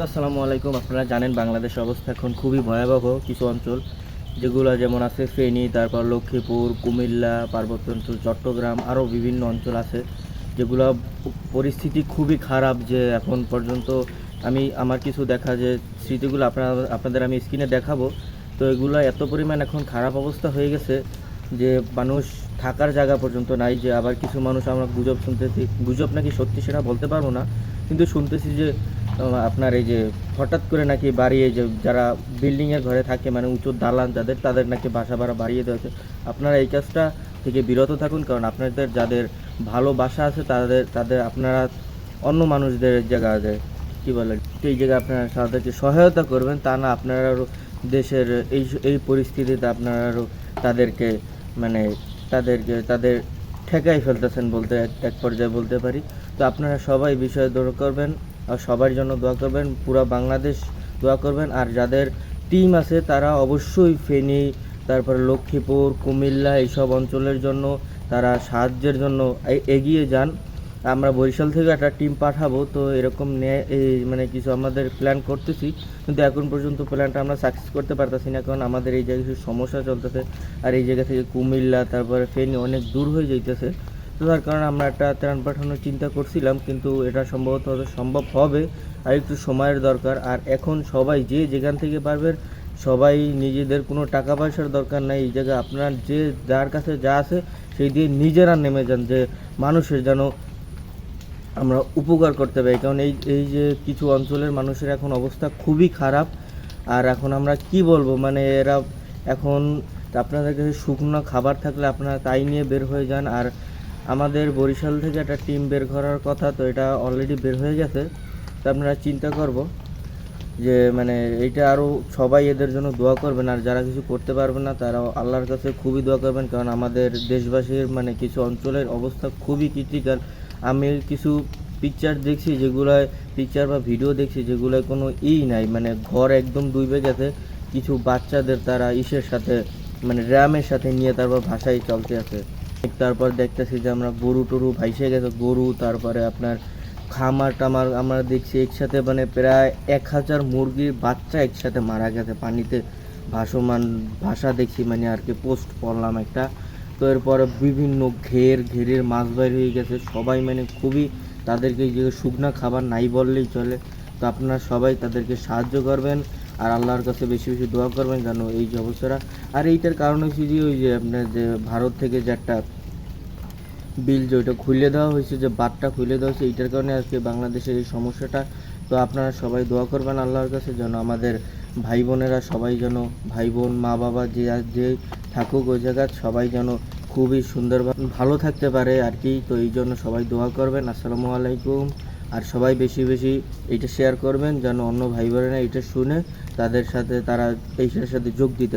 তো আসসালামু আলাইকুম। আপনারা জানেন বাংলাদেশের অবস্থা এখন খুবই ভয়াবহ। কিছু অঞ্চল যেগুলো যেমন আছে ফেনী, তারপর লক্ষ্মীপুর, কুমিল্লা, পার্বত্য অঞ্চল, চট্টগ্রাম, আরও বিভিন্ন অঞ্চল আছে যেগুলো পরিস্থিতি খুবই খারাপ। যে এখন পর্যন্ত আমার কিছু দেখা যে স্মৃতিগুলো আপনাদের আমি স্ক্রিনে দেখাবো। তো এগুলো এত পরিমাণ এখন খারাপ অবস্থা হয়ে গেছে যে মানুষ থাকার জায়গা পর্যন্ত নাই। যে আবার কিছু মানুষ আমরা গুজব শুনতেছি, গুজব নাকি সত্যি সেটা বলতে পারবো না, কিন্তু শুনতেছি যে আপনার এই যে হঠাৎ করে নাকি বাড়িয়ে যে যারা বিল্ডিংয়ের ঘরে থাকে, মানে উঁচু দালান তাদের নাকি বাসা ভাড়া বাড়িয়ে দেওয়া হচ্ছে। আপনারা এই কাজটা থেকে বিরত থাকুন, কারণ আপনাদের যাদের ভালো বাসা আছে তাদের তাদের আপনারা অন্য মানুষদের জায়গায় কী বলে সেই জায়গায় আপনারা তাদেরকে সহায়তা করবেন, তা না আপনারা আরও দেশের এই এই পরিস্থিতিতে আপনারা আরও তাদেরকে মানে তাদের ঠেকাই ফেলতেছেন বলতে এক পর্যায়ে বলতে পারি। তো আপনারা সবাই বিষয়ে দৌড় করবেন আর সবার জন্য দোয়া করবেন, পুরো বাংলাদেশ দোয়া করবেন। আর যাদের টিম আছে তারা অবশ্যই ফেনী, তারপরে লক্ষ্মীপুর, কুমিল্লা এইসব অঞ্চলের জন্য তারা সাহায্যের জন্য এগিয়ে যান। আমরা বরিশাল থেকে একটা টিম পাঠাবো, তো এরকম মানে কিছু আমাদের প্ল্যান করতেছি, কিন্তু এখন পর্যন্ত প্ল্যানটা আমরা সাকসেস করতে পারতেছি না, কারণ আমাদের এই জায়গায় কিছু সমস্যা চলতেছে। আর এই জায়গা থেকে কুমিল্লা তারপরে ফেনী অনেক দূর হয়ে যাইতেছে। তো তার কারণে আমরা একটা ত্রাণ পাঠানোর চিন্তা করছিলাম, কিন্তু এটা সম্ভবত সম্ভব হবে, আর একটু সময়ের দরকার। আর এখন সবাই যে যেখান থেকে পারবেন, সবাই নিজেদের কোনো টাকা পয়সার দরকার নাই। এই জায়গায় আপনার যে যার কাছে যা আছে সেই দিয়ে নিজেরা নেমে যান, যে মানুষের যেন আমরা উপকার করতে পারি। কারণ এই এই যে কিছু অঞ্চলের মানুষের এখন অবস্থা খুবই খারাপ। আর এখন আমরা কি বলবো, মানে এরা এখন আপনাদের কাছে শুকনো খাবার থাকলে আপনারা তাই নিয়ে বের হয়ে যান। আর আমাদের বরিশাল থেকে একটা টিম বের করার কথা, তো এটা অলরেডি বের হয়ে গেছে। তো আপনারা চিন্তা করব যে মানে এইটা আরও সবাই এদের জন্য দোয়া করবেন। আর যারা কিছু করতে পারবেন না তারা আল্লাহর কাছে খুবই দোয়া করবেন, কারণ আমাদের দেশবাসীর মানে কিছু অঞ্চলের অবস্থা খুবই ক্রিটিক্যাল। আমি কিছু পিকচার বা ভিডিও দেখছি যেগুলোয় কোনো নাই, মানে ঘর একদম ডুবে গেছে। কিছু বাচ্চাদের তারা সাথে মানে র্যামের সাথে নিয়ে তারপর ভাষায় চলতে আছে। তারপর দেখতেছি যে আমরা গরু টরু ভাইসে গেছে, গরু, তারপরে আপনার খামার টামার আমরা দেখছি একসাথে, মানে প্রায় 1000 মুরগির বাচ্চা একসাথে মারা গেছে পানিতে ভাসমান। ভাষা দেখছি মানে আর কি, পোস্ট পড়লাম একটা। তো এরপরে বিভিন্ন ঘেরের মাছ বাইর হয়ে গেছে, সবাই মানে খুবই তাদেরকে যে শুকনা খাবার নাই বললেই চলে। তো আপনারা সবাই তাদেরকে সাহায্য করবেন আর আল্লাহর কাছে বেশি বেশি দোয়া করবেন যেন এই যে অবস্থাটা। আর এইটার কারণ হচ্ছে যে ওই যে আপনার যে ভারত থেকে যে একটা বিল যে ওইটা খুলে দেওয়া হয়েছে, যে বাঁধটা খুলে দেওয়া হয়েছে, এইটার কারণে আজকে বাংলাদেশের এই সমস্যাটা। তো আপনারা সবাই দোয়া করবেন আল্লাহর কাছে যেন আমাদের ভাই বোনেরা সবাই যেন, ভাই বোন মা বাবা যে থাকুক ওই জায়গায়, সবাই যেন খুবই সুন্দরভাবে ভালো থাকতে পারে আর কি। তো এই জন্য সবাই দোয়া করবেন। আসসালামু আলাইকুম। আর সবাই বেশি বেশি এইটা শেয়ার করবেন যেন অন্য ভাই বোনেরা এটা শুনে তাদের সাথে তারা এইটার সাথে যোগ দিতে